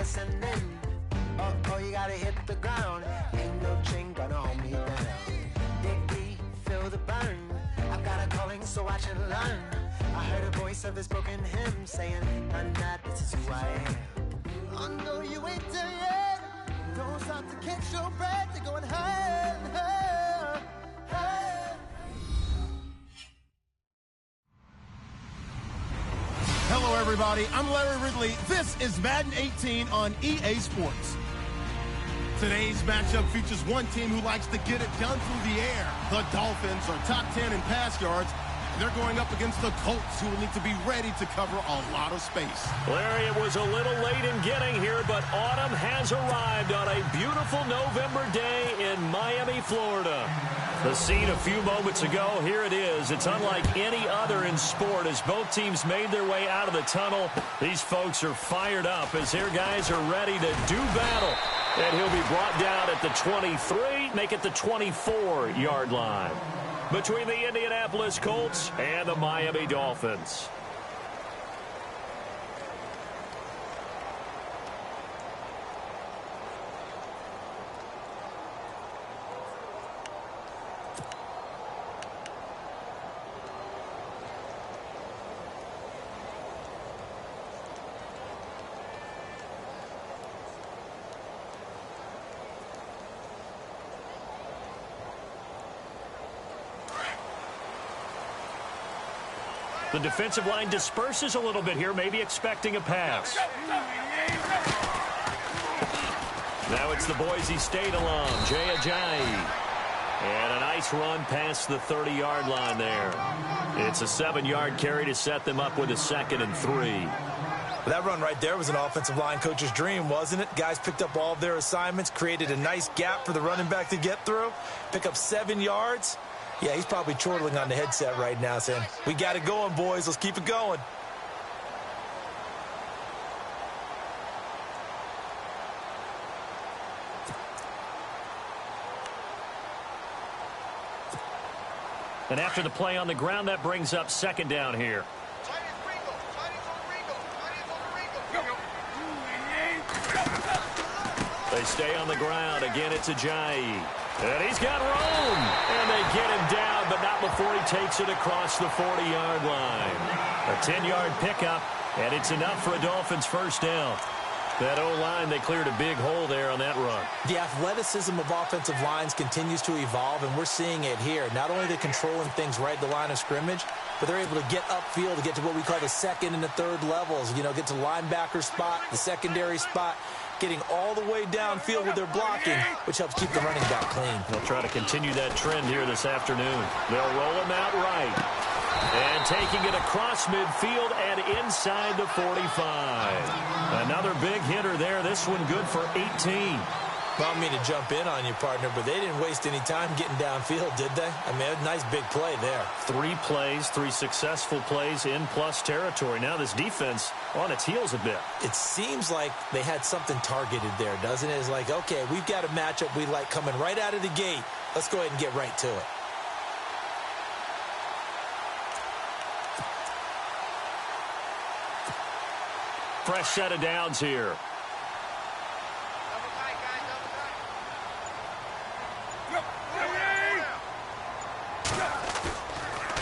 listening. Oh, you gotta hit the ground. Ain't no chain gonna hold me down. Dig deep, feel the burn. I've got a calling, so I should learn. I heard a voice of this broken hymn saying, "None that this is who I am." I know you ain't there yet. Don't stop to catch your breath. You're going higher and higher, higher. Hello, everybody. I'm Larry Ridley. This is Madden 18 on EA Sports. Today's matchup features one team who likes to get it done through the air. The Dolphins are top 10 in pass yards. They're going up against the Colts, who will need to be ready to cover a lot of space. Larry, it was a little late in getting here, but autumn has arrived on a beautiful November day in Miami, Florida. The scene a few moments ago, here it is. It's unlike any other in sport as both teams made their way out of the tunnel. These folks are fired up as their guys are ready to do battle. And he'll be brought down at the 23, make it the 24-yard line. Between the Indianapolis Colts and the Miami Dolphins. The defensive line disperses a little bit here, maybe expecting a pass. Now it's the Boise State alum, Jay Ajayi. And a nice run past the 30-yard line there. It's a 7-yard carry to set them up with a 2nd and 3. That run right there was an offensive line coach's dream, wasn't it? Guys picked up all of their assignments, created a nice gap for the running back to get through, pick up 7 yards. Yeah, he's probably chortling on the headset right now saying, "We got it going, boys. Let's keep it going." And after the play on the ground, that brings up 2nd down here. They stay on the ground. Again, it's Ajayi. And he's got room. And they get him down, but not before he takes it across the 40-yard line. A 10-yard pickup, and it's enough for a Dolphins first down. That O-line, they cleared a big hole there on that run. The athleticism of offensive lines continues to evolve, and we're seeing it here. Not only are they controlling things right at the line of scrimmage, but they're able to get upfield to get to what we call the 2nd and the 3rd levels. You know, get to linebacker spot, the secondary spot, getting all the way downfield with their blocking, which helps keep the running back clean. They'll try to continue that trend here this afternoon. They'll roll him out right. And taking it across midfield and inside the 45. Another big hitter there. This one good for 18. Well, I mean to jump in on you, partner, but they didn't waste any time getting downfield, did they? I mean, a nice big play there. 3 plays, 3 successful plays in plus territory. Now this defense on its heels a bit. It seems like they had something targeted there, doesn't it? It's like, okay, we've got a matchup we like coming right out of the gate. Let's go ahead and get right to it. Fresh set of downs here.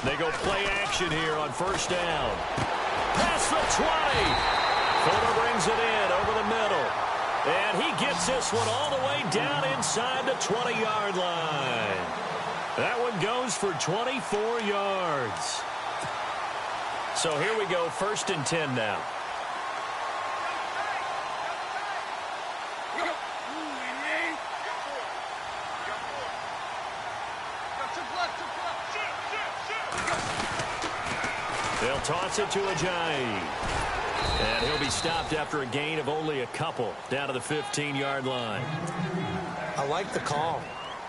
They go play action here on first down. Past the 20. Fuller brings it in over the middle. And he gets this one all the way down inside the 20-yard line. That one goes for 24 yards. So here we go, 1st and 10 now. They'll toss it to Ajayi. And he'll be stopped after a gain of only a couple down to the 15-yard line. I like the call.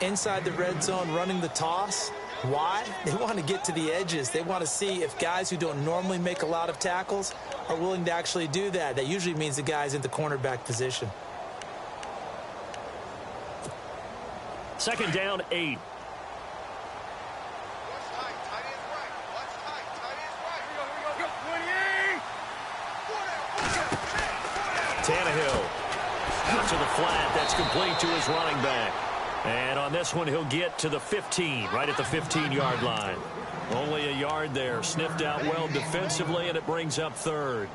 Inside the red zone running the toss. Why? They want to get to the edges. They want to see if guys who don't normally make a lot of tackles are willing to actually do that. That usually means the guy's in the cornerback position. 2nd down, 8. Tannehill Out to the flat. That's complete to his running back. And on this one, he'll get to the 15, right at the 15-yard line. Only a yard there. Sniffed out well defensively, and it brings up third.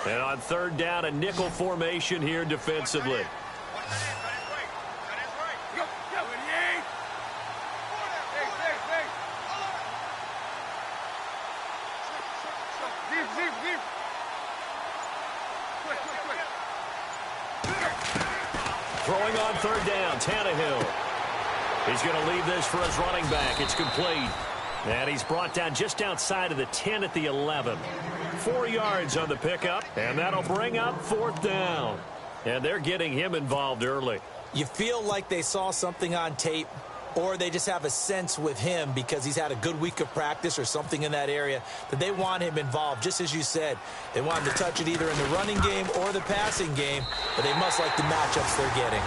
And on third down, a nickel formation here defensively. Throwing on third down, Tannehill. He's going to leave this for his running back. It's complete. And he's brought down just outside of the 10 at the 11. 4 yards on the pickup, and that'll bring up fourth down. And they're getting him involved early. You feel like they saw something on tape, or they just have a sense with him because he's had a good week of practice or something in that area that they want him involved. Just as you said, they want him to touch it either in the running game or the passing game, but they must like the matchups they're getting.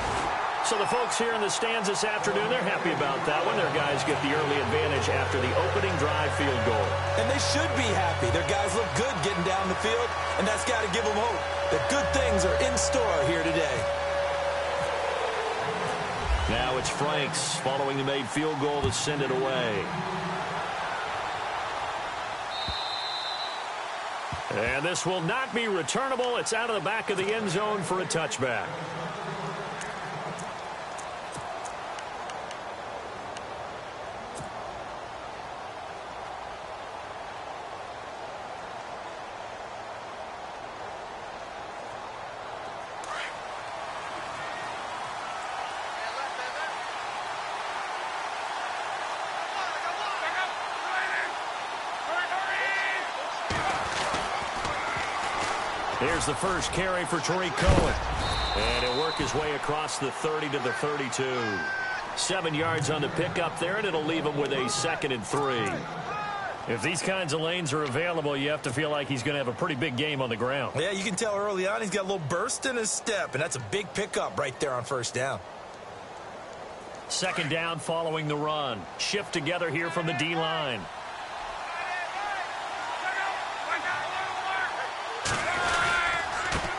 So the folks here in the stands this afternoon, they're happy about that one. Their guys get the early advantage after the opening drive field goal. And they should be happy. Their guys look good getting down the field, and that's got to give them hope that good things are in store here today. Now it's Franks following the made field goal to send it away. And this will not be returnable. It's out of the back of the end zone for a touchback. Here's the first carry for Tariq Cohen. And he'll work his way across the 30 to the 32. 7 yards on the pickup there, and it'll leave him with a 2nd and 3. If these kinds of lanes are available, you have to feel like he's going to have a pretty big game on the ground. Yeah, you can tell early on he's got a little burst in his step, and that's a big pickup right there on first down. 2nd down following the run. Shift together here from the D-line.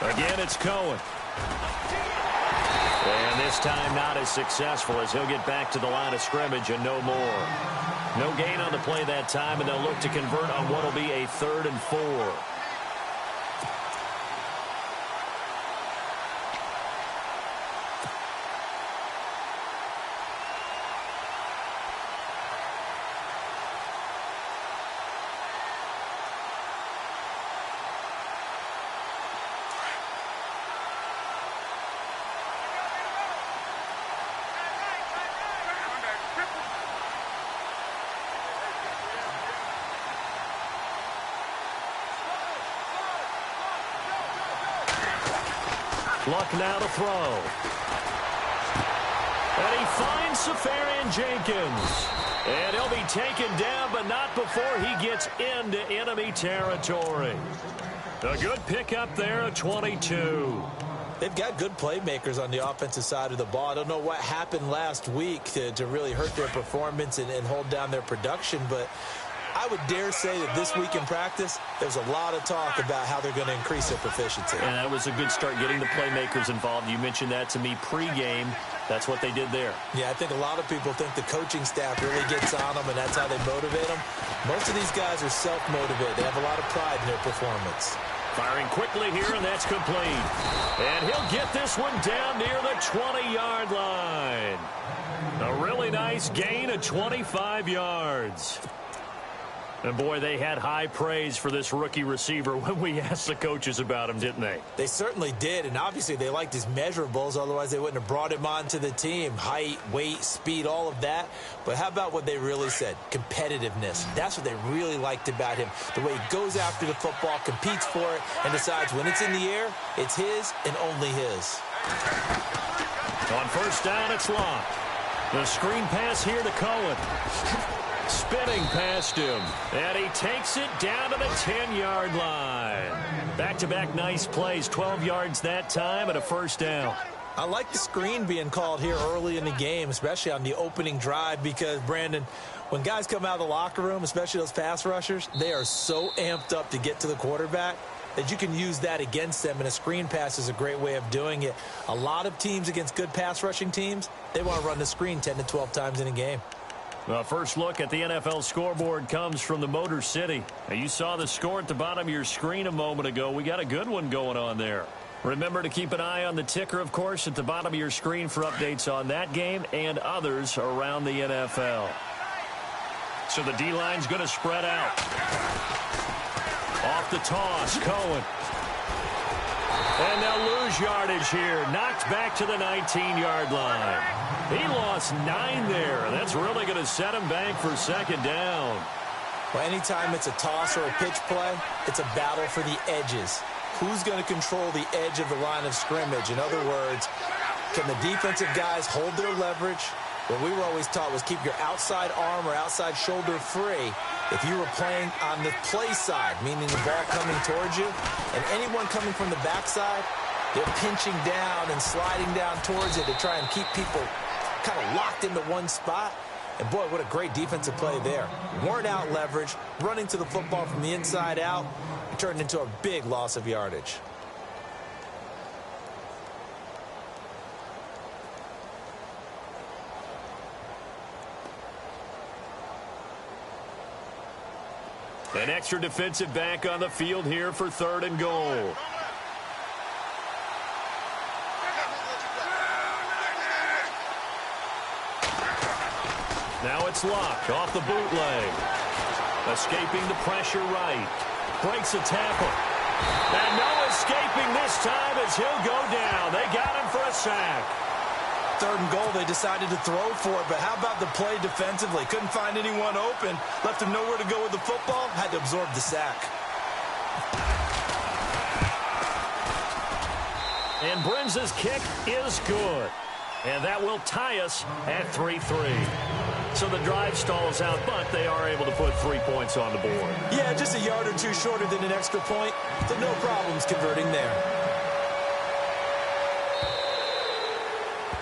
Again, it's Cohen. And this time not as successful as he'll get back to the line of scrimmage and no more. No gain on the play that time, and they'll look to convert on what will be a 3rd and 4. Luck now to throw. And he finds Safarian Jenkins. And he'll be taken down, but not before he gets into enemy territory. A good pickup there at 22. They've got good playmakers on the offensive side of the ball. I don't know what happened last week to really hurt their performance and hold down their production, but I would dare say that this week in practice, there's a lot of talk about how they're going to increase their proficiency. And that was a good start getting the playmakers involved. You mentioned that to me pregame. That's what they did there. Yeah, I think a lot of people think the coaching staff really gets on them, and that's how they motivate them. Most of these guys are self-motivated. They have a lot of pride in their performance. Firing quickly here, and that's complete. And he'll get this one down near the 20-yard line. A really nice gain of 25 yards. And, boy, they had high praise for this rookie receiver when we asked the coaches about him, didn't they? They certainly did, and obviously they liked his measurables. Otherwise, they wouldn't have brought him onto the team. Height, weight, speed, all of that. But how about what they really said? Competitiveness. That's what they really liked about him. The way he goes after the football, competes for it, and decides when it's in the air, it's his and only his. On first down, it's locked. The screen pass here to Cohen. Spinning past him, and he takes it down to the 10-yard line. Back-to-back nice plays, 12 yards that time, and a first down. I like the screen being called here early in the game, especially on the opening drive, because, Brandon, when guys come out of the locker room, especially those pass rushers, they are so amped up to get to the quarterback that you can use that against them, and a screen pass is a great way of doing it. A lot of teams against good pass rushing teams, they want to run the screen 10 to 12 times in a game. The first look at the NFL scoreboard comes from the Motor City. Now, you saw the score at the bottom of your screen a moment ago. We got a good one going on there. Remember to keep an eye on the ticker, of course, at the bottom of your screen for updates on that game and others around the NFL. So the D-line's going to spread out. Off the toss, Cohen. And they'll lose yardage here. Knocked back to the 19-yard line. He lost 9 there. That's really going to set him back for second down. Well, anytime it's a toss or a pitch play, it's a battle for the edges. Who's going to control the edge of the line of scrimmage? In other words, can the defensive guys hold their leverage? What we were always taught was keep your outside arm or outside shoulder free if you were playing on the play side, meaning the ball coming towards you, and anyone coming from the backside, they're pinching down and sliding down towards it to try and keep people kind of locked into one spot. And, boy, what a great defensive play there. Weren't out leverage, running to the football from the inside out. It turned into a big loss of yardage. An extra defensive back on the field here for 3rd and goal. Now it's locked off the bootleg. Escaping the pressure right. Breaks a tackle. And no escaping this time as he'll go down. They got him for a sack. 3rd and goal, they decided to throw for it, but how about the play defensively? Couldn't find anyone open. Left him nowhere to go with the football. Had to absorb the sack. And Brinz's kick is good. And that will tie us at 3-3. So the drive stalls out, but they are able to put 3 points on the board. Yeah, just a yard or two shorter than an extra point. So no problems converting there.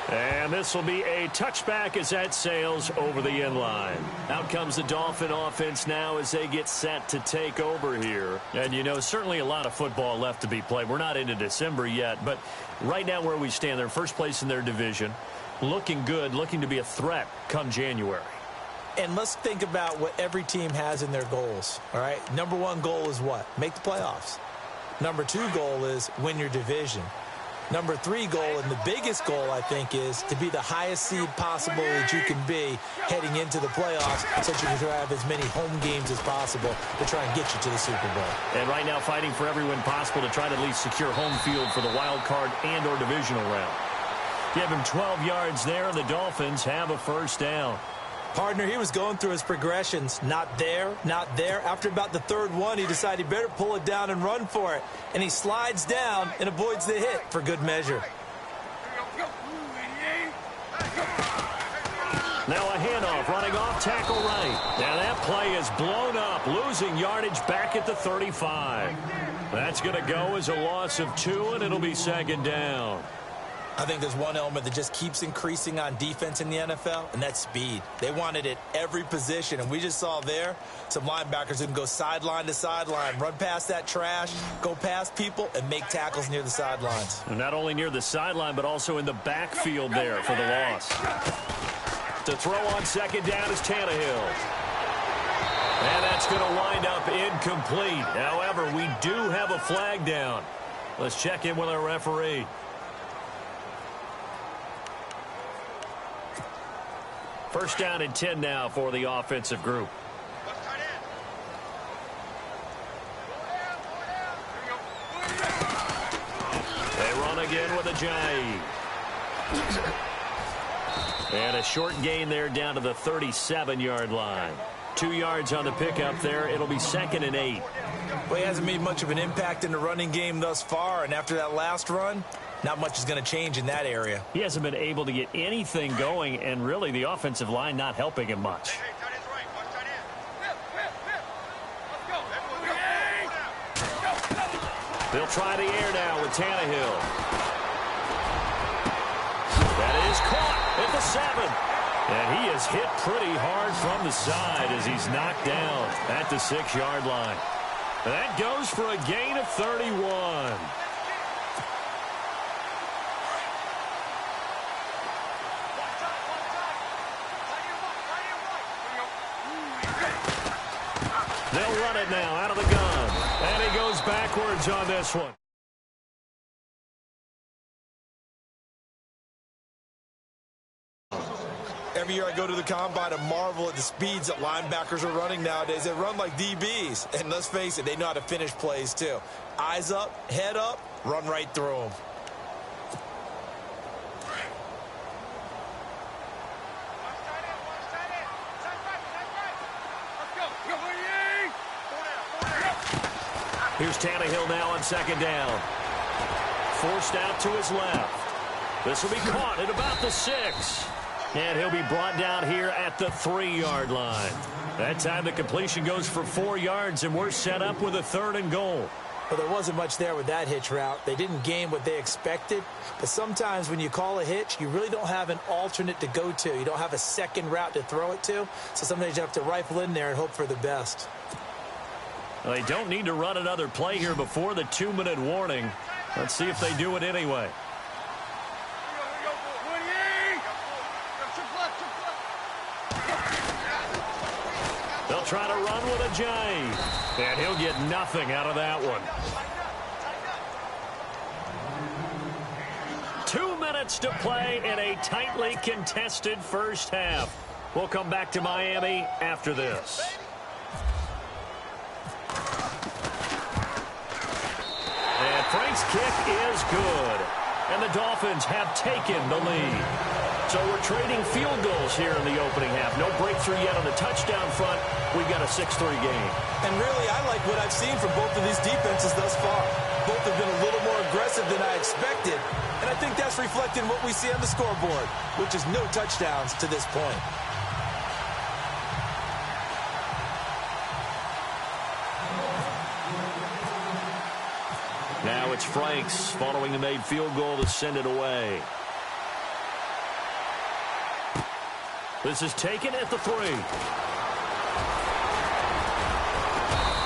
And this will be a touchback as that sails over the end line. Out comes the Dolphin offense now as they get set to take over here. And, you know, certainly a lot of football left to be played. We're not into December yet, but right now where we stand, they're first place in their division. Looking good, looking to be a threat come January. And let's think about what every team has in their goals, all right? Number 1 goal is what? Make the playoffs. Number 2 goal is win your division. Number 3 goal, and the biggest goal, I think, is to be the highest seed possible that you can be heading into the playoffs so that you can have as many home games as possible to try and get you to the Super Bowl. And right now fighting for every win possible to try to at least secure home field for the wild card and or divisional round. Give him 12 yards there, and the Dolphins have a first down. Partner, he was going through his progressions. Not there, not there. After about the 3rd one, he decided he better pull it down and run for it. And he slides down and avoids the hit for good measure. Now a handoff running off tackle right. Now that play is blown up, losing yardage back at the 35. That's going to go as a loss of 2, and it'll be second down. I think there's one element that just keeps increasing on defense in the NFL, and that's speed. They want it at every position, and we just saw there some linebackers who can go sideline to sideline, run past that trash, go past people, and make tackles near the sidelines. And not only near the sideline, but also in the backfield there for the loss. To throw on second down is Tannehill. And that's going to wind up incomplete. However, we do have a flag down. Let's check in with our referee. First down and 10 now for the offensive group. They run again with Ajayi. And a short gain there down to the 37-yard line. 2 yards on the pickup there. It'll be 2nd and 8. Well, he hasn't made much of an impact in the running game thus far, and after that last run, not much is going to change in that area. He hasn't been able to get anything going, and really the offensive line not helping him much. They'll try the air now with Tannehill. 7. And he is hit pretty hard from the side as he's knocked down at the 6-yard line. And that goes for a gain of 31. They'll run it now out of the gun. And he goes backwards on this one. Every year I go to the combine and marvel at the speeds that linebackers are running nowadays. They run like DBs. And let's face it, they know how to finish plays too. Eyes up, head up, run right through them. Here's Tannehill now on 2nd down. Forced out to his left. This will be caught at about the 6. And he'll be brought down here at the 3-yard line. That time the completion goes for 4 yards, and we're set up with a 3rd and goal. Well, there wasn't much there with that hitch route. They didn't gain what they expected. But sometimes when you call a hitch, you really don't have an alternate to go to. You don't have a second route to throw it to. So sometimes you have to rifle in there and hope for the best. Well, they don't need to run another play here before the 2-minute warning. Let's see if they do it anyway. They'll try to run with a J. And he'll get nothing out of that one. 2 minutes to play in a tightly contested first half. We'll come back to Miami after this. And Frank's kick is good. And the Dolphins have taken the lead. So we're trading field goals here in the opening half. No breakthrough yet on the touchdown front. We've got a 6-3 game. And really, I like what I've seen from both of these defenses thus far. Both have been a little more aggressive than I expected. And I think that's reflected in what we see on the scoreboard, which is no touchdowns to this point. Now it's Franks following the made field goal to send it away. This is taken at the 3.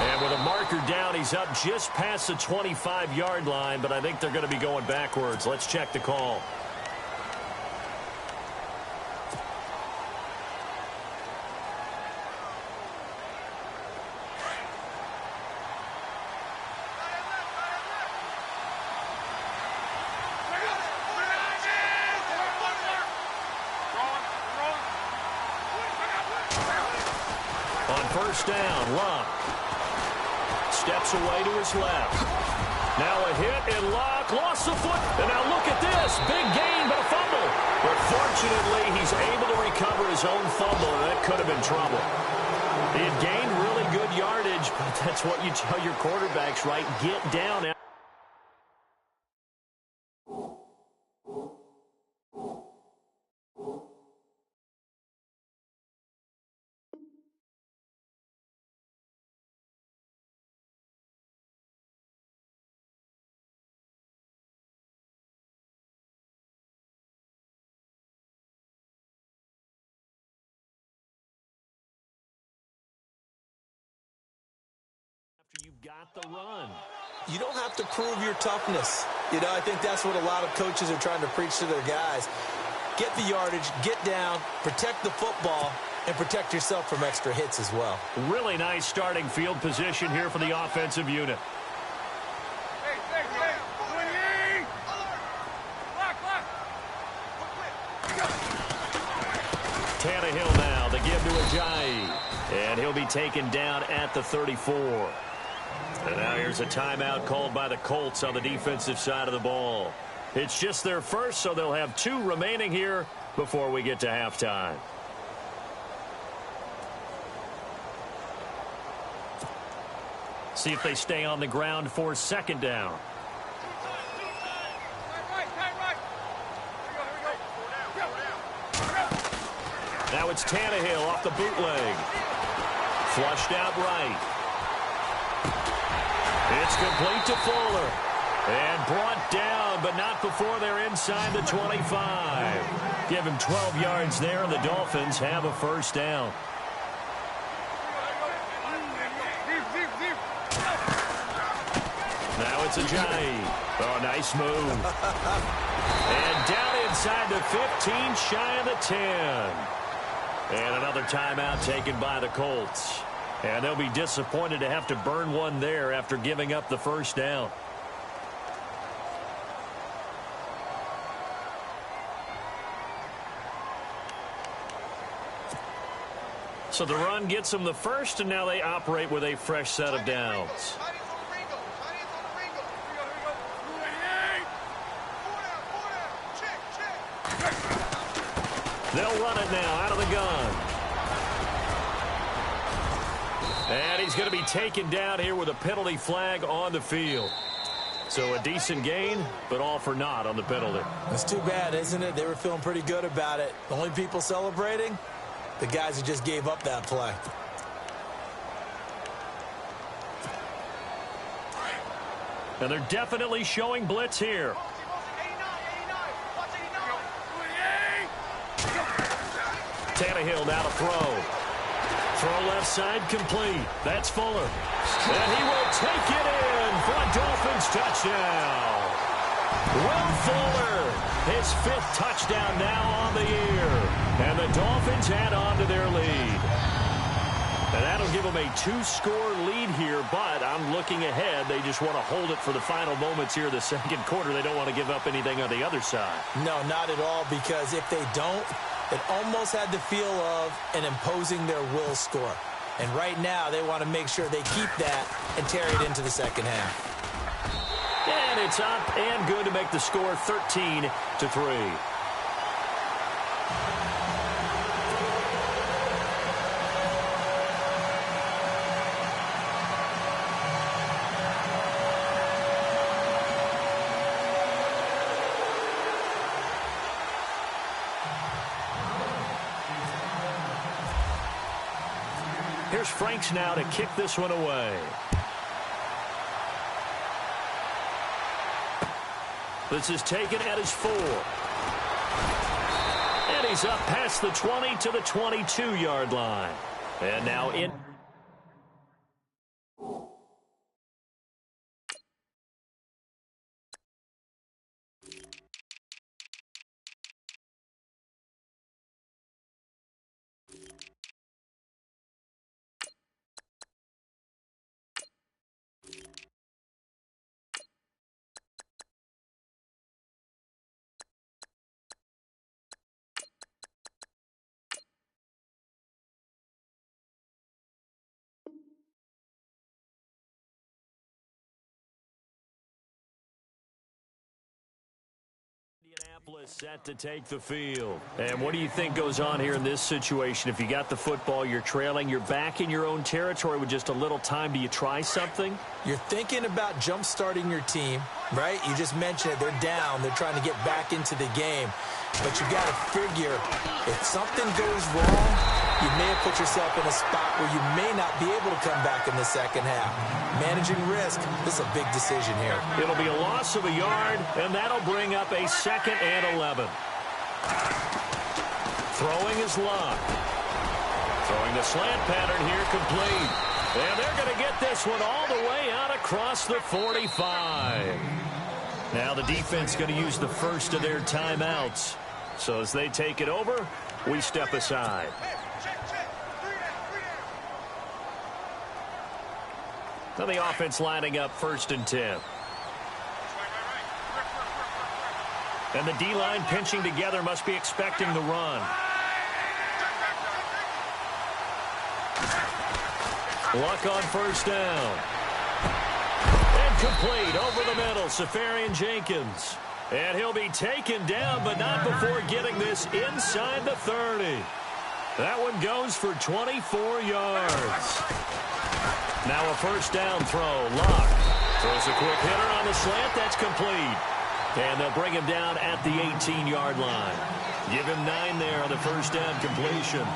And with a marker down, he's up just past the 25-yard line, but I think they're going to be going backwards. Let's check the call. First down, Luck steps away to his left. Now a hit, and Luck lost the foot. And now look at this. Big gain, but a fumble. But fortunately, he's able to recover his own fumble, and that could have been trouble. He had gained really good yardage, but that's what you tell your quarterbacks, right? Get down. You've got the run. You don't have to prove your toughness. You know, I think that's what a lot of coaches are trying to preach to their guys. Get the yardage, get down, protect the football, and protect yourself from extra hits as well. Really nice starting field position here for the offensive unit. Tannehill now, the give to Ajayi. And he'll be taken down at the 34. And now here's a timeout called by the Colts on the defensive side of the ball. It's just their first, so they'll have 2 remaining here before we get to halftime. See if they stay on the ground for 2nd down. Now it's Tannehill off the bootleg. Flushed out right. It's complete to Fuller. And brought down, but not before they're inside the 25. Give him 12 yards there, and the Dolphins have a first down. Now it's Ajayi. Oh, nice move. And down inside the 15, shy of the 10. And another timeout taken by the Colts. And they'll be disappointed to have to burn one there after giving up the first down. So the run gets them the first, and now they operate with a fresh set of downs. They'll run it now out of the gun. And he's going to be taken down here with a penalty flag on the field. So a decent gain, but all for naught on the penalty. It's too bad, isn't it? They were feeling pretty good about it. The only people celebrating, the guys who just gave up that play. And they're definitely showing blitz here. Tannehill now to throw. Throw left side complete. That's Fuller. And he will take it in for a Dolphins touchdown. Will Fuller, his 5th touchdown now on the year. And the Dolphins add on to their lead. And that'll give them a 2-score lead here, but I'm looking ahead. They just want to hold it for the final moments here of the second quarter. They don't want to give up anything on the other side. No, not at all, because if they don't, it almost had the feel of an imposing their will score. And right now, they want to make sure they keep that and carry it into the second half. And it's up and good to make the score 13-3. Here's Franks now to kick this one away. This is taken at his 4. And he's up past the 20 to the 22-yard line. And now in. Indianapolis set to take the field. And what do you think goes on here in this situation? If you got the football, you're trailing, you're back in your own territory with just a little time. Do you try something? You're thinking about jump-starting your team, right? You just mentioned it. They're down. They're trying to get back into the game. But you got to figure, if something goes wrong, you may have put yourself in a spot where you may not be able to come back in the second half. Managing risk, this is a big decision here. It'll be a loss of a yard, and that'll bring up a 2nd and 11. Throwing is Luck. Throwing the slant pattern here complete. And they're going to get this one all the way out across the 45. Now the defense going to use the first of their timeouts. So as they take it over, we step aside. Now the offense lining up 1st and 10. And the D-line pinching together, must be expecting the run. Luck on 1st down. And complete over the middle, Safarian Jenkins. And he'll be taken down, but not before getting this inside the 30. That one goes for 24 yards. Now a 1st down throw. Luck throws a quick hitter on the slant. That's complete. And they'll bring him down at the 18-yard line. Give him 9 there on the 1st down completion.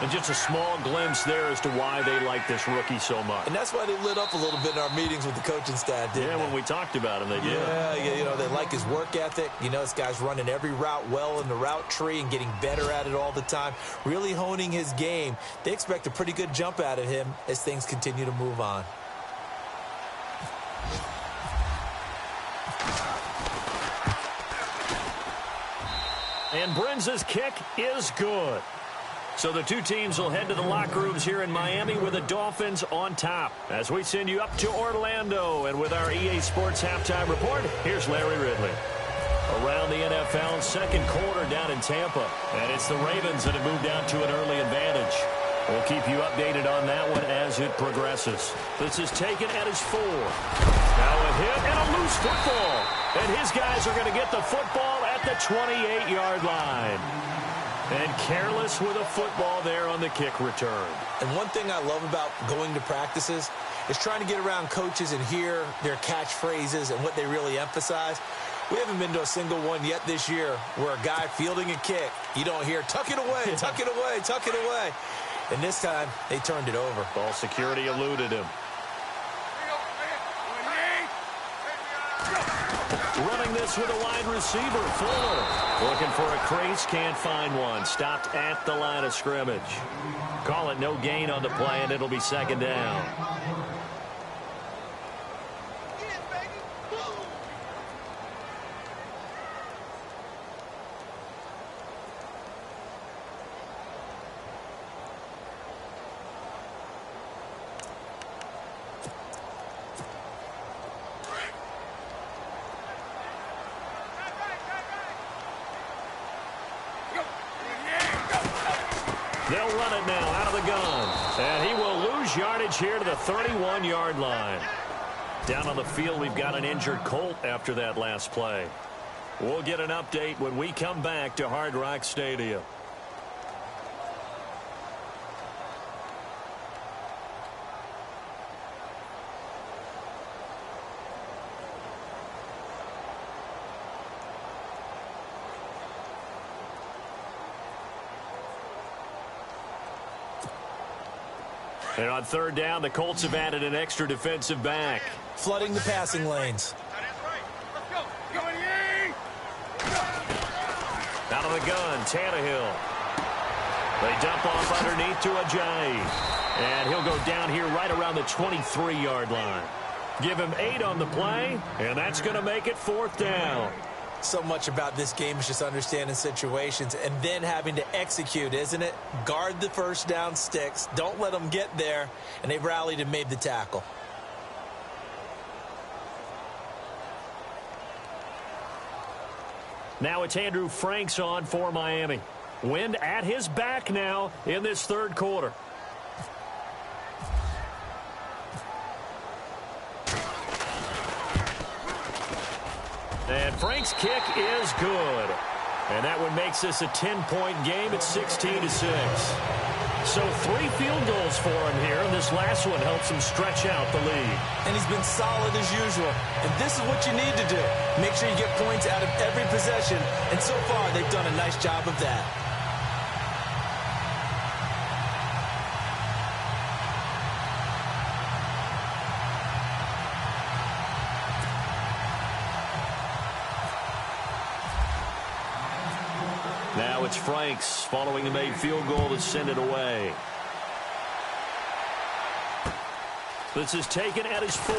And just a small glimpse there as to why they like this rookie so much. And that's why they lit up a little bit in our meetings with the coaching staff, didn't they? When we talked about him, they did. Yeah, they like his work ethic. This guy's running every route well in the route tree and getting better at it all the time, really honing his game. They expect a pretty good jump out of him as things continue to move on. And Brinz's kick is good. So the two teams will head to the locker rooms here in Miami with the Dolphins on top. As we send you up to Orlando, and with our EA Sports Halftime Report, here's Larry Ridley. Around the NFL, second quarter down in Tampa. And it's the Ravens that have moved out to an early advantage. We'll keep you updated on that one as it progresses. This is taken at his 4. Now a hit and a loose football. And his guys are going to get the football at the 28-yard line. And careless with a football there on the kick return. And one thing I love about going to practices is trying to get around coaches and hear their catchphrases and what they really emphasize. We haven't been to a single one yet this year where a guy fielding a kick, you don't hear, tuck it away, tuck it away, tuck it away. And this time, they turned it over. Ball security eluded him. Running this with a wide receiver, Fuller. Looking for a crease, can't find one. Stopped at the line of scrimmage. Call it no gain on the play, and it'll be second down. They'll run it now out of the gun. And he will lose yardage here to the 31-yard line. Down on the field, we've got an injured Colt after that last play. We'll get an update when we come back to Hard Rock Stadium. And on third down, the Colts have added an extra defensive back. Flooding the passing lanes. Out of the gun, Tannehill. They dump off underneath to Ajayi. And he'll go down here right around the 23-yard line. Give him 8 on the play, and that's going to make it fourth down. So much about this game is just understanding situations and then having to execute, isn't it? Guard the first down sticks. Don't let them get there. And they've rallied and made the tackle. Now it's Andrew Franks on for Miami. Wind at his back now in this third quarter. And Frank's kick is good. And that one makes this a 10-point game at 16-6. So 3 field goals for him here, and this last one helps him stretch out the lead. And he's been solid as usual. And this is what you need to do. Make sure you get points out of every possession. And so far, they've done a nice job of that. Now it's Franks following the made field goal to send it away. This is taken at his 4.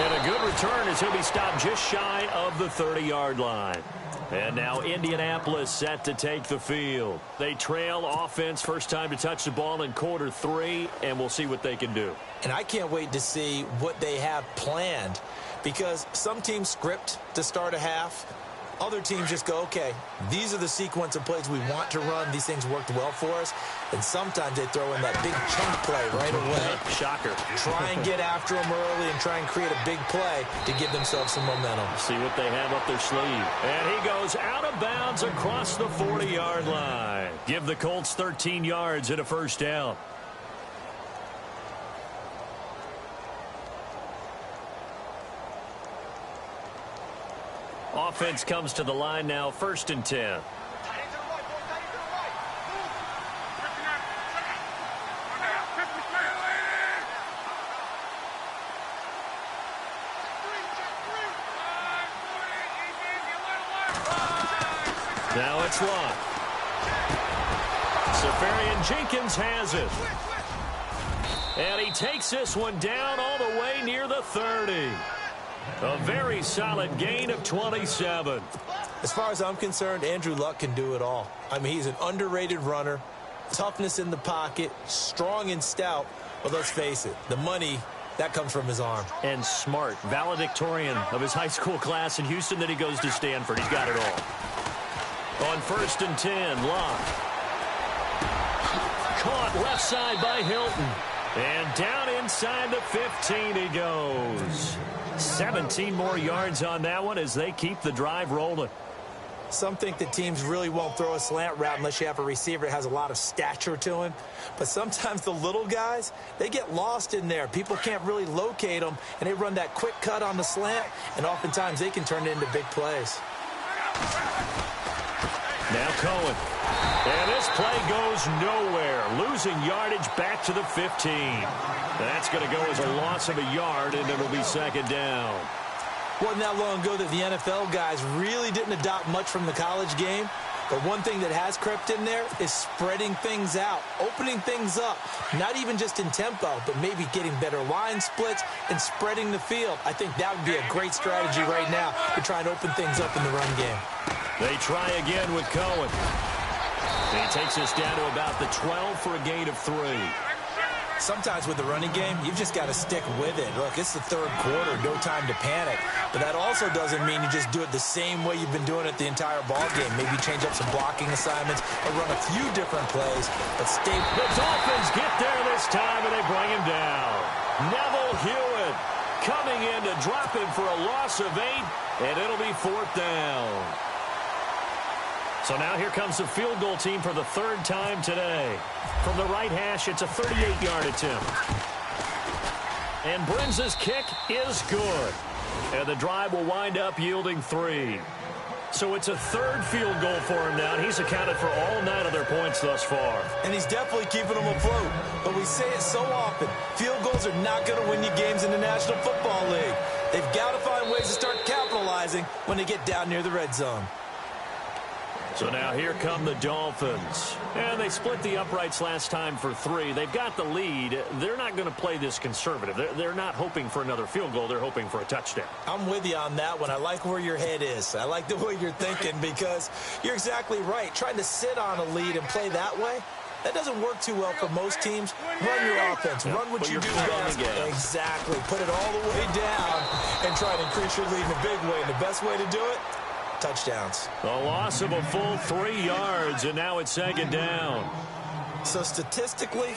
And a good return as he'll be stopped just shy of the 30-yard line. And now Indianapolis set to take the field. They trail offense, first time to touch the ball in quarter 3, and we'll see what they can do. And I can't wait to see what they have planned, because some teams script to start a half. Other teams just go, okay, these are the sequence of plays we want to run. These things worked well for us. And sometimes they throw in that big chunk play right away. Shocker. Try and get after them early and try and create a big play to give themselves some momentum. See what they have up their sleeve. And he goes out of bounds across the 40-yard line. Give the Colts 13 yards and a first down. Offense comes to the line now, 1st and 10. Now it's Luck. Safarian Jenkins has it. And he takes this one down all the way near the 30. A very solid gain of 27. As far as I'm concerned, Andrew Luck can do it all. I mean, he's an underrated runner, toughness in the pocket, strong and stout. But let's face it, the money, that comes from his arm. And smart, valedictorian of his high school class in Houston. Then he goes to Stanford. He's got it all. On 1st and 10, Luck. Caught left side by Hilton. And down inside the 15 he goes. 17 more yards on that one as they keep the drive rolling. Some think that teams really won't throw a slant route unless you have a receiver that has a lot of stature to him. But sometimes the little guys, they get lost in there. People can't really locate them, and they run that quick cut on the slant, and oftentimes they can turn it into big plays. Now Cohen. And this play goes nowhere. Losing yardage back to the 15. That's going to go as a loss of a yard, and it'll be 2nd down. Wasn't that long ago that the NFL guys really didn't adopt much from the college game. But one thing that has crept in there is spreading things out, opening things up, not even just in tempo, but maybe getting better line splits and spreading the field. I think that would be a great strategy right now to try and open things up in the run game. They try again with Cohen. And he takes us down to about the 12 for a gain of 3. Sometimes with the running game, you've just got to stick with it. Look, it's the 3rd quarter, no time to panic. But that also doesn't mean you just do it the same way you've been doing it the entire ball game. Maybe change up some blocking assignments or run a few different plays, but stay. The Dolphins get there this time, and they bring him down. Neville Hewitt coming in to drop him for a loss of 8, and it'll be 4th down. So now here comes the field goal team for the 3rd time today. From the right hash, it's a 38-yard attempt. And Brinz's kick is good. And the drive will wind up yielding 3. So it's a 3rd field goal for him now. He's accounted for all 9 of their points thus far. And he's definitely keeping them afloat. But we say it so often, field goals are not going to win you games in the National Football League. They've got to find ways to start capitalizing when they get down near the red zone. So now here come the Dolphins. And they split the uprights last time for 3. They've got the lead. They're not going to play this conservative. They're not hoping for another field goal. They're hoping for a touchdown. I'm with you on that one. I like where your head is. I like the way you're thinking because you're exactly right. Trying to sit on a lead and play that way, that doesn't work too well for most teams. Run your offense. Run what you do best. Exactly. Put it all the way down and try to increase your lead in a big way. And the best way to do it, touchdowns. A loss of a full 3 yards, and now it's 2nd down. So statistically,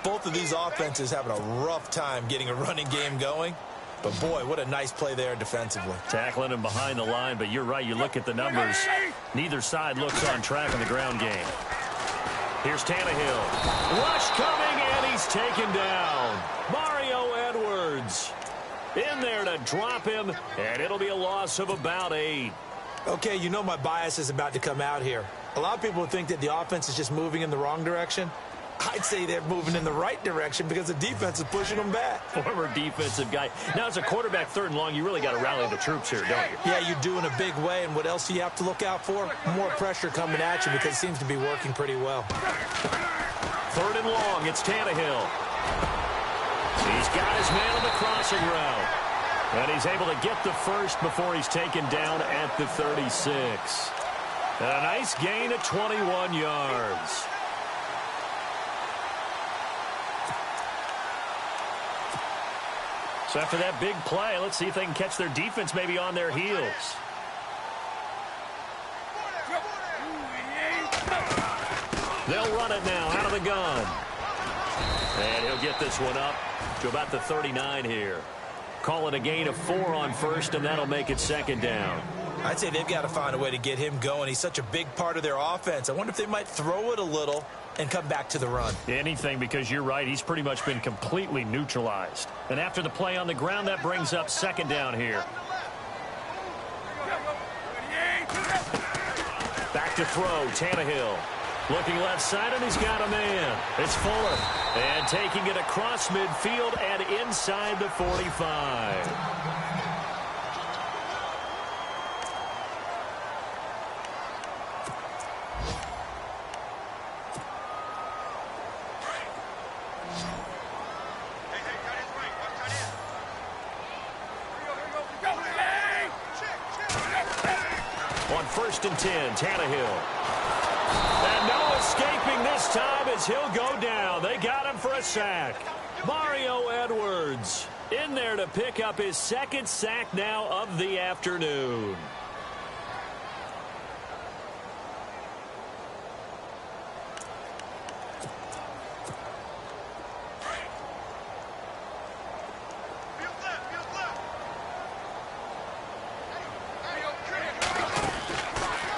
both of these offenses having a rough time getting a running game going. But, boy, what a nice play there defensively. Tackling him behind the line, but you're right. You look at the numbers. Neither side looks on track in the ground game. Here's Tannehill. Rush coming, and he's taken down. Mario Edwards in there to drop him, and it'll be a loss of about 8. Okay, you know my bias is about to come out here. A lot of people think that the offense is just moving in the wrong direction. I'd say they're moving in the right direction because the defense is pushing them back. Former defensive guy. Now, as a quarterback, 3rd and long, you really got to rally the troops here, don't you? Yeah, you do in a big way. And what else do you have to look out for? More pressure coming at you because it seems to be working pretty well. 3rd and long, it's Tannehill. He's got his man on the crossing route. And he's able to get the first before he's taken down at the 36. And a nice gain of 21 yards. So after that big play, let's see if they can catch their defense maybe on their heels. They'll run it now out of the gun. And he'll get this one up to about the 39 here. Call it a gain of 4 on 1st, and that'll make it 2nd down. I'd say they've got to find a way to get him going. He's such a big part of their offense. I wonder if they might throw it a little and come back to the run. Anything, because you're right. He's pretty much been completely neutralized. And after the play on the ground, that brings up 2nd down here. Back to throw, Tannehill. Looking left side, and he's got a man. It's Fuller. And taking it across midfield and inside the 45. 1st and 10, Tannehill. And no escaping this time as he'll go down. They got him for a sack. Mario Edwards in there to pick up his 2nd sack now of the afternoon.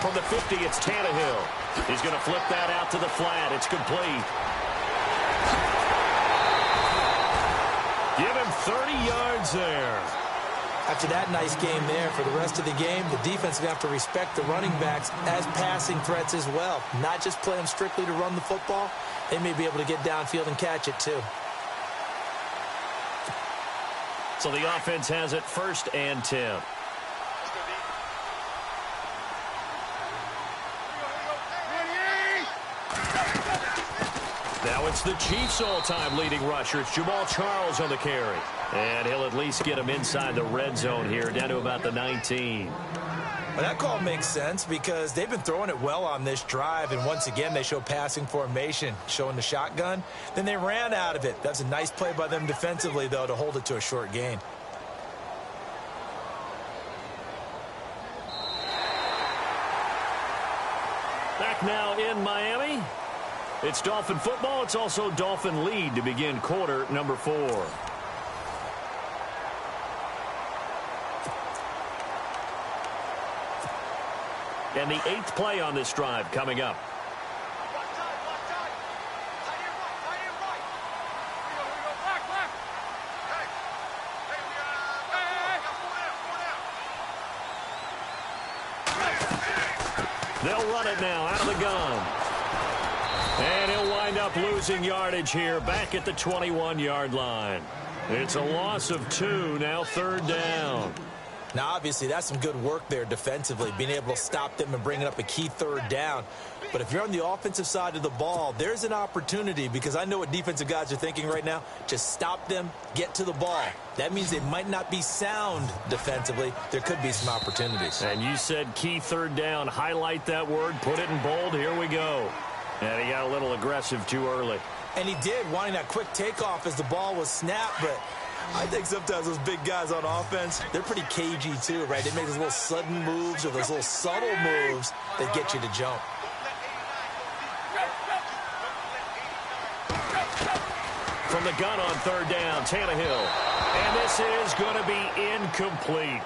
From the 50, it's Tannehill. He's going to flip that out to the flat. It's complete. Give him 30 yards there. After that nice game there, for the rest of the game, the defense is going to have to respect the running backs as passing threats as well. Not just play them strictly to run the football. They may be able to get downfield and catch it too. So the offense has it 1st and 10. Now it's the Chiefs' all-time leading rusher. It's Jamal Charles on the carry. And he'll at least get him inside the red zone here, down to about the 19. Well, that call makes sense because they've been throwing it well on this drive, and once again they show passing formation, showing the shotgun. Then they ran out of it. That's a nice play by them defensively, though, to hold it to a short gain. Back now in Miami. It's Dolphin football. It's also Dolphin lead to begin quarter number 4. And the 8th play on this drive coming up. They'll run it now out of the gun. And he'll wind up losing yardage here back at the 21-yard line. It's a loss of 2, now 3rd down. Now, obviously, that's some good work there defensively, being able to stop them and bringing up a key 3rd down. But if you're on the offensive side of the ball, there's an opportunity because I know what defensive guys are thinking right now. Just stop them, get to the ball. That means they might not be sound defensively. There could be some opportunities. And you said key 3rd down. Highlight that word. Put it in bold. Here we go. And he got a little aggressive too early. And he did, wanting that quick takeoff as the ball was snapped. But I think sometimes those big guys on offense, they're pretty cagey too, right? They make those little sudden moves or those little subtle moves that get you to jump. From the gun on 3rd down, Tannehill. And this is going to be incomplete.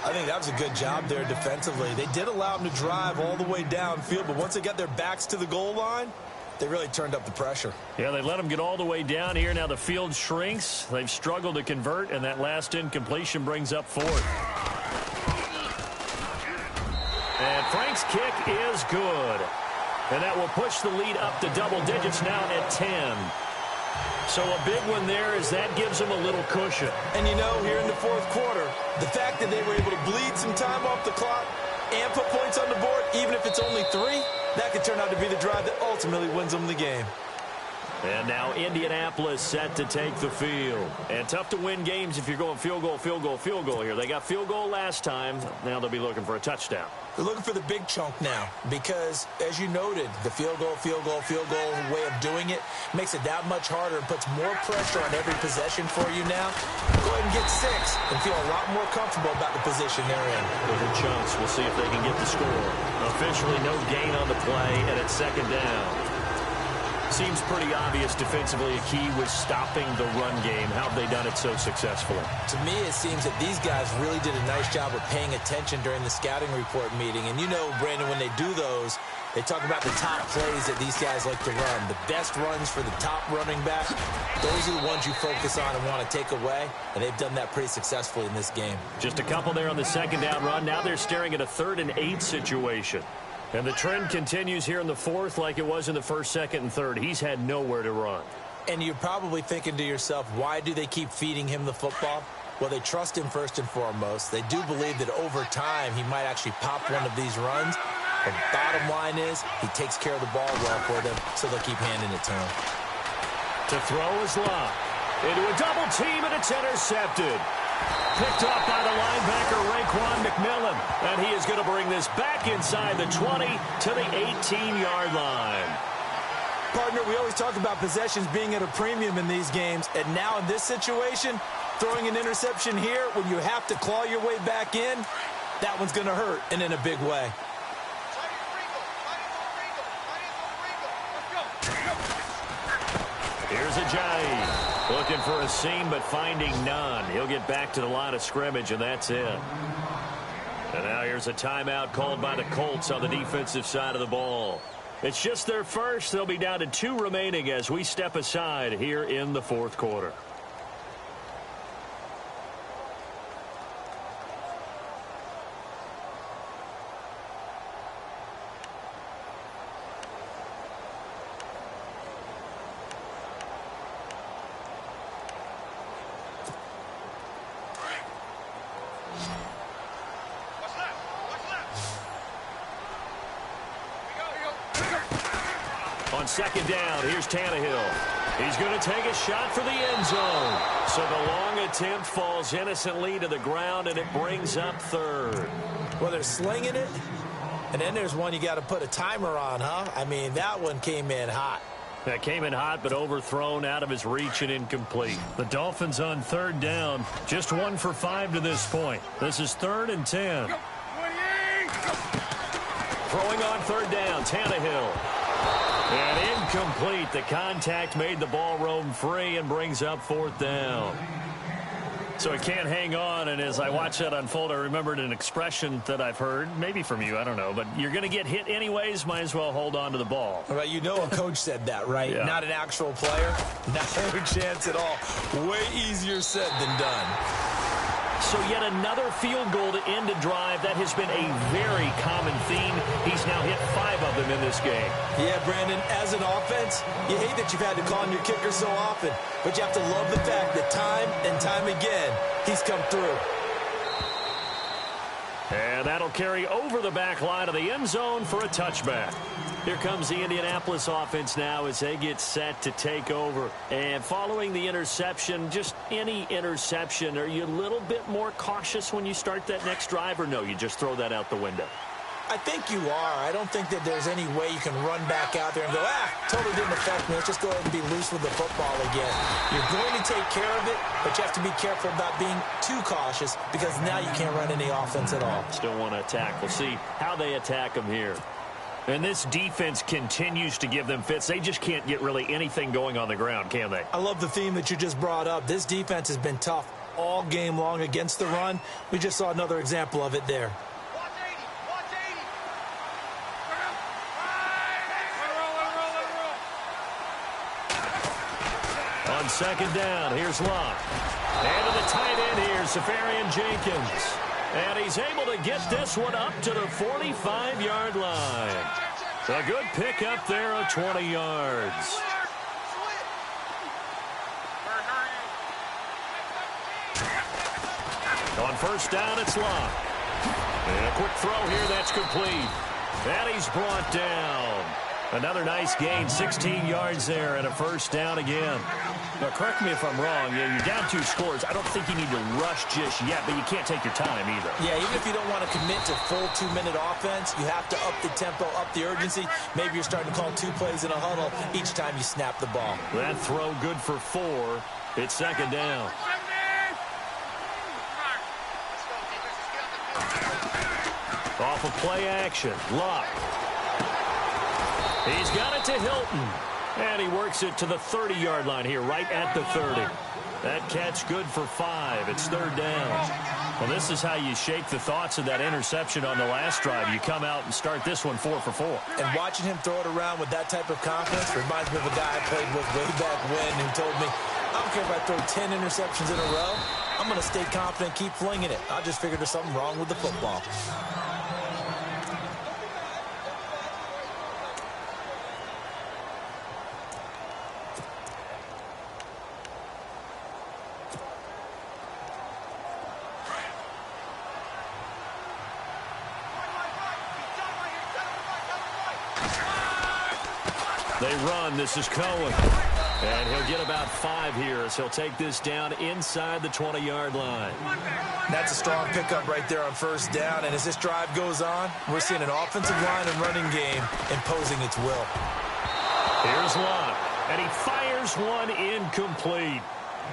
I think that was a good job there defensively. They did allow them to drive all the way downfield, but once they got their backs to the goal line, they really turned up the pressure. Yeah, they let them get all the way down here. Now the field shrinks. They've struggled to convert, and that last incompletion brings up 4th. And Frank's kick is good. And that will push the lead up to double digits now at 10. So a big one there as that gives them a little cushion. And you know, here in the 4th quarter, the fact that they were able to bleed some time off the clock and put points on the board, even if it's only 3, that could turn out to be the drive that ultimately wins them the game. And now Indianapolis set to take the field. And tough to win games if you're going field goal, field goal, field goal here. They got field goal last time. Now they'll be looking for a touchdown. They're looking for the big chunk now because, as you noted, the field goal way of doing it makes it that much harder and puts more pressure on every possession for you now. Go ahead and get 6 and feel a lot more comfortable about the position they're in. Those are chunks. We'll see if they can get the score. Officially no gain on the play, and it's 2nd down. Seems pretty obvious defensively a key was stopping the run game. How have they done it so successfully? To me, it seems that these guys really did a nice job of paying attention during the scouting report meeting. And you know, Brandon, when they do those, they talk about the top plays that these guys like to run. The best runs for the top running back, those are the ones you focus on and want to take away. And they've done that pretty successfully in this game. Just a couple there on the 2nd down run. Now they're staring at a 3rd and 8 situation. And the trend continues here in the 4th like it was in the 1st, 2nd, and 3rd. He's had nowhere to run. And you're probably thinking to yourself, why do they keep feeding him the football? Well, they trust him first and foremost. They do believe that over time he might actually pop one of these runs. But bottom line is he takes care of the ball well for them, so they'll keep handing it to him. To throw is Locke. Into a double team, and it's intercepted. Picked off by the linebacker, Raekwon McMillan. And he is going to bring this back inside the 20 to the 18-yard line. Partner, we always talk about possessions being at a premium in these games. And now in this situation, throwing an interception here when you have to claw your way back in, that one's going to hurt, and in a big way. Here's Ajayi. Looking for a seam, but finding none. He'll get back to the line of scrimmage, and that's it. And now here's a timeout called by the Colts on the defensive side of the ball. It's just their first. They'll be down to 2 remaining as we step aside here in the fourth quarter. On second down, here's Tannehill. He's going to take a shot for the end zone. So the long attempt falls innocently to the ground, and it brings up third. Well, they're slinging it, and then there's one you got to put a timer on, huh? I mean, that one came in hot. That came in hot, but overthrown, out of his reach, and incomplete. The Dolphins on third down, just 1 for 5 to this point. This is 3rd and 10. Throwing on third down, Tannehill. And incomplete. The contact made the ball roam free and brings up 4th down. So it can't hang on, and as I watch that unfold, I remembered an expression that I've heard, maybe from you, I don't know, but you're going to get hit anyways, might as well hold on to the ball. All right, you know a coach said that, right? Yeah. Not an actual player. No chance at all. Way easier said than done. So yet another field goal to end a drive. That has been a very common theme. He's now hit 5 of them in this game. Yeah, Brandon, as an offense, you hate that you've had to call on your kicker so often, but you have to love the fact that time and time again, he's come through. And that'll carry over the back line of the end zone for a touchback. Here comes the Indianapolis offense now as they get set to take over. And following the interception, just any interception, are you a little bit more cautious when you start that next drive, or no, you just throw that out the window? I think you are. I don't think that there's any way you can run back out there and go, totally didn't affect me. Let's just go ahead and be loose with the football again. You're going to take care of it, but you have to be careful about being too cautious because now you can't run any offense at all. Still want to attack. We'll see how they attack them here. And this defense continues to give them fits. They just can't get really anything going on the ground, can they? I love the theme that you just brought up. This defense has been tough all game long against the run. We just saw another example of it there. On second down, here's Locke. And to the tight end here, Safarian Jenkins. And he's able to get this one up to the 45-yard line. A good pick up there of 20 yards. On first down, it's Locke. And a quick throw here, that's complete. And he's brought down. Another nice gain, 16 yards there, and a first down again. Now, correct me if I'm wrong. Yeah, you're down 2 scores. I don't think you need to rush just yet, but you can't take your time either. Yeah, even if you don't want to commit to full 2-minute offense, you have to up the tempo, up the urgency. Maybe you're starting to call 2 plays in a huddle each time you snap the ball. That throw good for 4. It's second down. Off of play action, Locke. He's got it to Hilton. And he works it to the 30-yard line here, right at the 30. That catch good for 5. It's third down. Well, this is how you shake the thoughts of that interception on the last drive. You come out and start this one 4 for 4. And watching him throw it around with that type of confidence reminds me of a guy I played with way back when who told me, I don't care if I throw 10 interceptions in a row. I'm going to stay confident, keep flinging it. I just figured there's something wrong with the football. They run. This is Cohen. And he'll get about 5 here as he'll take this down inside the 20-yard line. That's a strong pickup right there on first down. And as this drive goes on, we're seeing an offensive line and running game imposing its will. Here's Locke, and he fires one incomplete.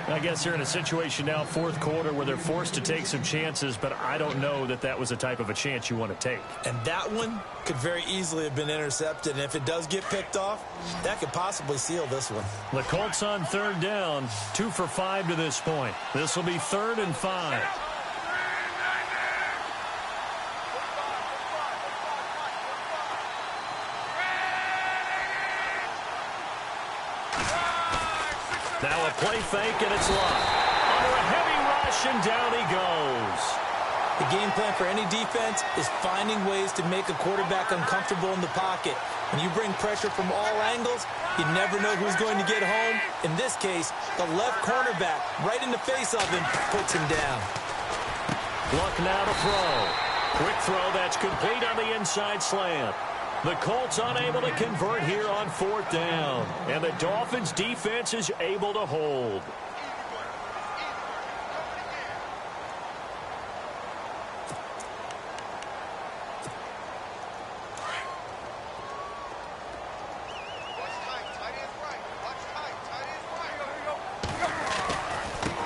I guess they're in a situation now, fourth quarter, where they're forced to take some chances, but I don't know that that was the type of a chance you want to take. And that one could very easily have been intercepted, and if it does get picked off, that could possibly seal this one. The Colts on third down, 2 for 5 to this point. This will be 3rd and 5. Now a play fake, and it's Locke. Under a heavy rush, and down he goes. The game plan for any defense is finding ways to make a quarterback uncomfortable in the pocket. When you bring pressure from all angles, you never know who's going to get home. In this case, the left cornerback, right in the face of him, puts him down. Luck now to throw. Quick throw that's complete on the inside slant. The Colts unable to convert here on 4th down. And the Dolphins' defense is able to hold.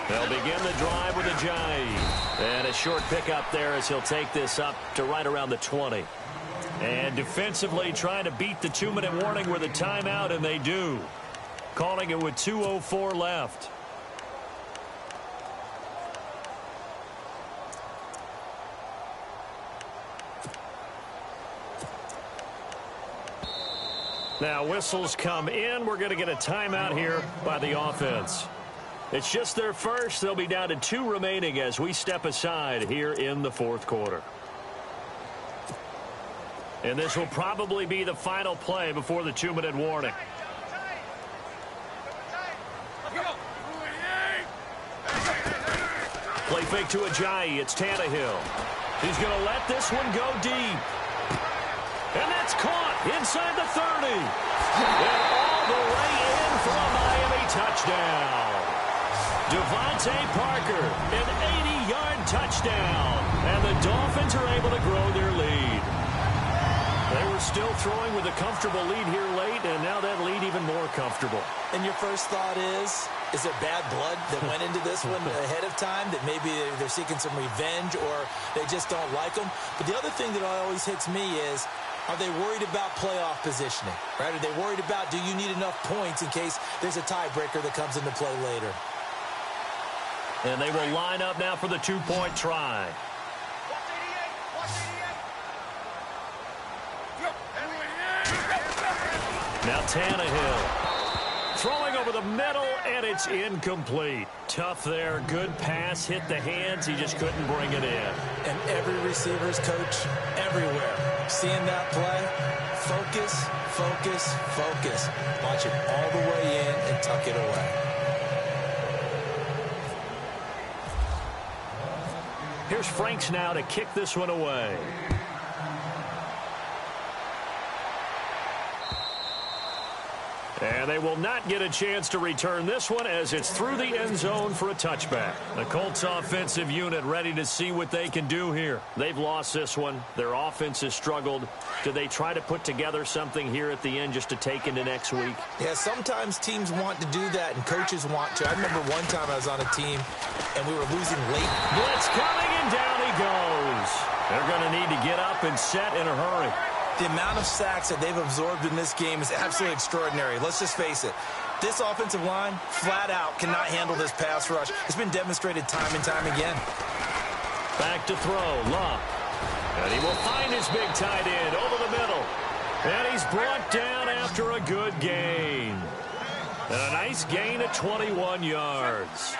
They'll begin the drive with Ajayi. And a short pickup there as he'll take this up to right around the 20. And defensively trying to beat the 2-minute warning with a timeout, and they do. Calling it with 2:04 left. Now whistles come in. We're going to get a timeout here by the offense. It's just their first. They'll be down to 2 remaining as we step aside here in the 4th quarter. And this will probably be the final play before the 2-minute warning. Play fake to Ajayi. It's Tannehill. He's going to let this one go deep. And that's caught inside the 30. And all the way in for a Miami touchdown. Devontae Parker, an 80-yard touchdown. And the Dolphins are able to grow their lead. They were still throwing with a comfortable lead here late, and now that lead even more comfortable. And your first thought is there bad blood that went into this one ahead of time, that maybe they're seeking some revenge or they just don't like them? But the other thing that always hits me is, are they worried about playoff positioning? Right? Are they worried about, do you need enough points in case there's a tiebreaker that comes into play later? And they will line up now for the 2-point try. Now Tannehill throwing over the middle, and it's incomplete. Tough there. Good pass. Hit the hands. He just couldn't bring it in. And every receiver's coach everywhere seeing that play. Focus, focus, focus. Watch it all the way in and tuck it away. Here's Franks now to kick this one away. And they will not get a chance to return this one as it's through the end zone for a touchback. The Colts offensive unit ready to see what they can do here. They've lost this one. Their offense has struggled. Do they try to put together something here at the end just to take into next week? Yeah, sometimes teams want to do that and coaches want to. I remember one time I was on a team and we were losing late. Blitz coming, and down he goes. They're going to need to get up and set in a hurry. The amount of sacks that they've absorbed in this game is absolutely extraordinary. Let's just face it. This offensive line, flat out, cannot handle this pass rush. It's been demonstrated time and time again. Back to throw, Locke. And he will find his big tight end over the middle. And he's brought down after a good gain. And a nice gain of 21 yards.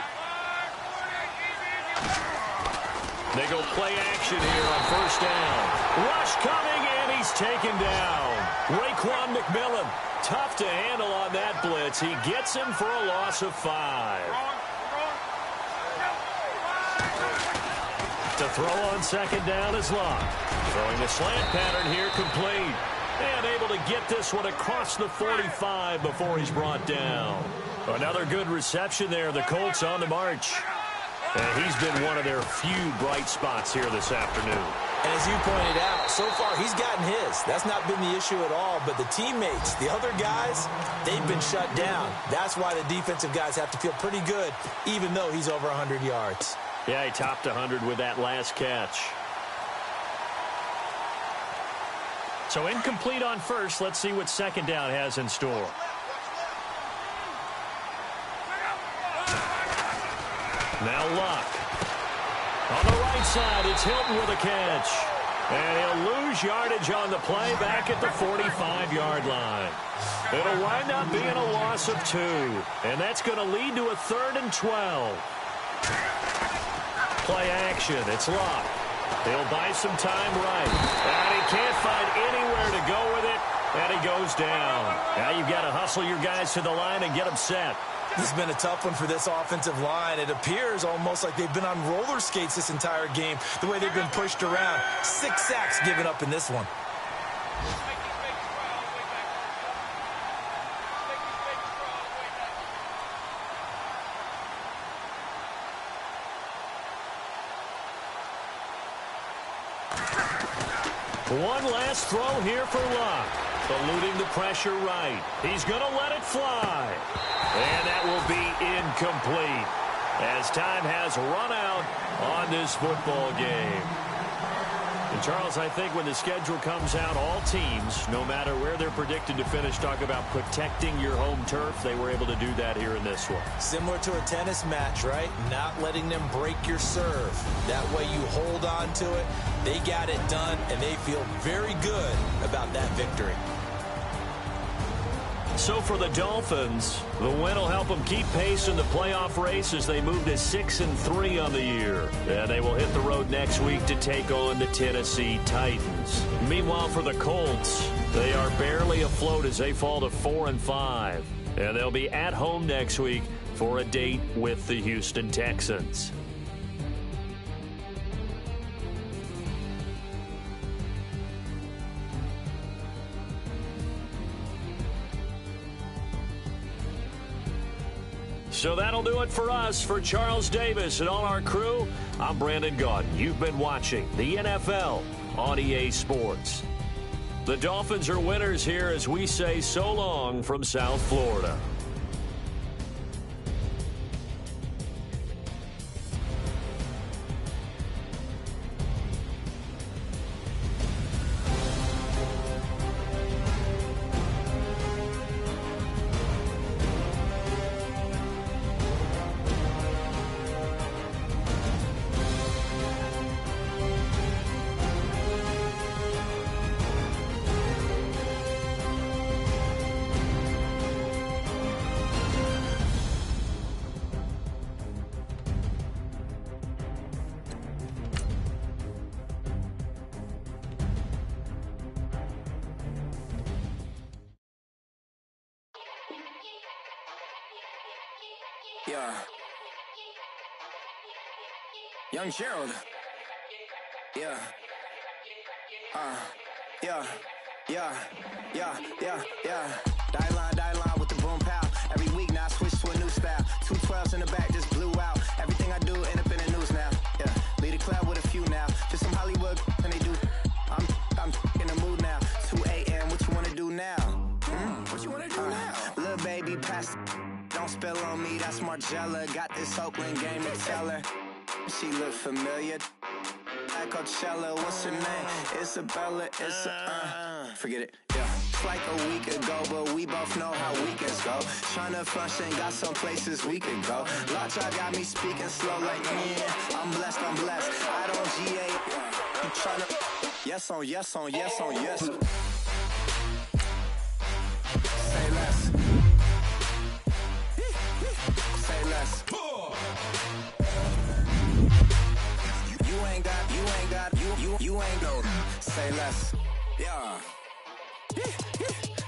They go play action here on first down. Rush coming, and he's taken down. Raekwon McMillan, tough to handle on that blitz. He gets him for a loss of 5. To throw on second down is Locke. Throwing the slant pattern here complete. And able to get this one across the 45 before he's brought down. Another good reception there. The Colts on the march. And he's been one of their few bright spots here this afternoon. And as you pointed out, so far he's gotten his. That's not been the issue at all. But the teammates, the other guys, they've been shut down. That's why the defensive guys have to feel pretty good, even though he's over 100 yards. Yeah, he topped 100 with that last catch. So incomplete on first. Let's see what second down has in store. Now Luck. On the right side, it's Hilton with a catch. And he'll lose yardage on the play back at the 45-yard line. It'll wind up being a loss of 2. And that's going to lead to a 3rd and 12. Play action. It's Luck. He'll buy some time right. And he can't find anywhere to go with it. And he goes down. Now you've got to hustle your guys to the line and get them set. This has been a tough one for this offensive line. It appears almost like they've been on roller skates this entire game, the way they've been pushed around. 6 sacks given up in this one. One last throw here for Luck. Eluding the pressure right. He's going to let it fly. And that will be incomplete as time has run out on this football game. And Charles, I think when the schedule comes out, all teams, no matter where they're predicted to finish, talk about protecting your home turf. They were able to do that here in this one. Similar to a tennis match, right? Not letting them break your serve. That way you hold on to it. They got it done, and they feel very good about that victory. So for the Dolphins, the win will help them keep pace in the playoff race as they move to 6-3 on the year. And they will hit the road next week to take on the Tennessee Titans. Meanwhile, for the Colts, they are barely afloat as they fall to 4-5. And they'll be at home next week for a date with the Houston Texans. So that'll do it for us. For Charles Davis and all our crew, I'm Brandon Gaudin. You've been watching the NFL on EA Sports. The Dolphins are winners here as we say so long from South Florida. Yeah. Young Gerald. Yeah. Yeah. Die line with the boom pow. Every week now I switch to a new style. 2 12s in the back just blew out. Everything I do end up in the news now. Yeah. Lead a club with a few now. Just some Hollywood and they do. I'm in the mood now. 2 a.m. What you wanna do now? What you wanna do now? Little baby pass. Don't spill on me, that's Margella. Got this Oakland game to tell her. She look familiar. Like Coachella, what's her name? Isabella, forget it, yeah. It's like a week ago, but we both know how weekends go. Tryna function, got some places we could go. Lot y'all got me speaking slow like, yeah, I'm blessed. I don't GA, you tryna, yes on yes. Say less. Say less. You ain't go. Say less. Yeah.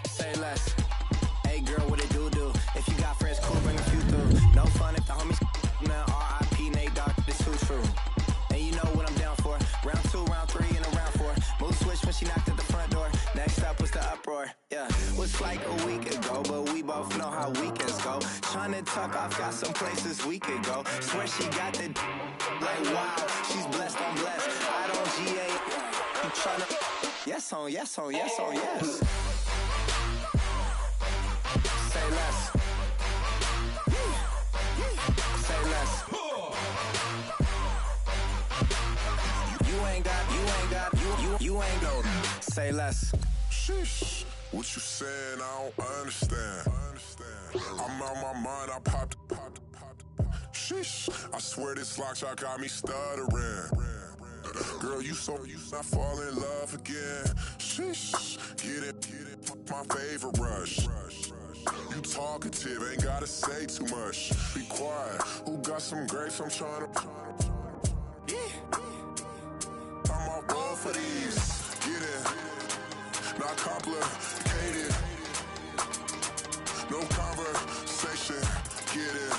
Say less. Hey girl, what it do? If you got friends, cool, bring a few through. No fun if the homies man. R.I.P. Nate Dogg, this too true. And you know what I'm down for. Round 2, round 3, and a round 4. Move switch when she knocked at the front door. Next up was the uproar. like a week ago, but we both know how weekends go. Tryna tuck off, got some places we could go. Swear she got the like wow, she's blessed on blessed. I don't GA, you tryna yes on yes on yes on yes. Say less. Say less. You ain't no. Say less. Sheesh. What you saying? I don't understand. I'm out my mind. I popped. Sheesh. I swear this lock shot got me stuttering. Girl, you not fall in love again. Sheesh. Get it. My favorite rush. You talkative, ain't gotta say too much. Be quiet. Who got some grapes? I'm trying to. I'm all roll for these. Get it. Not complicated. No conversation. Get it.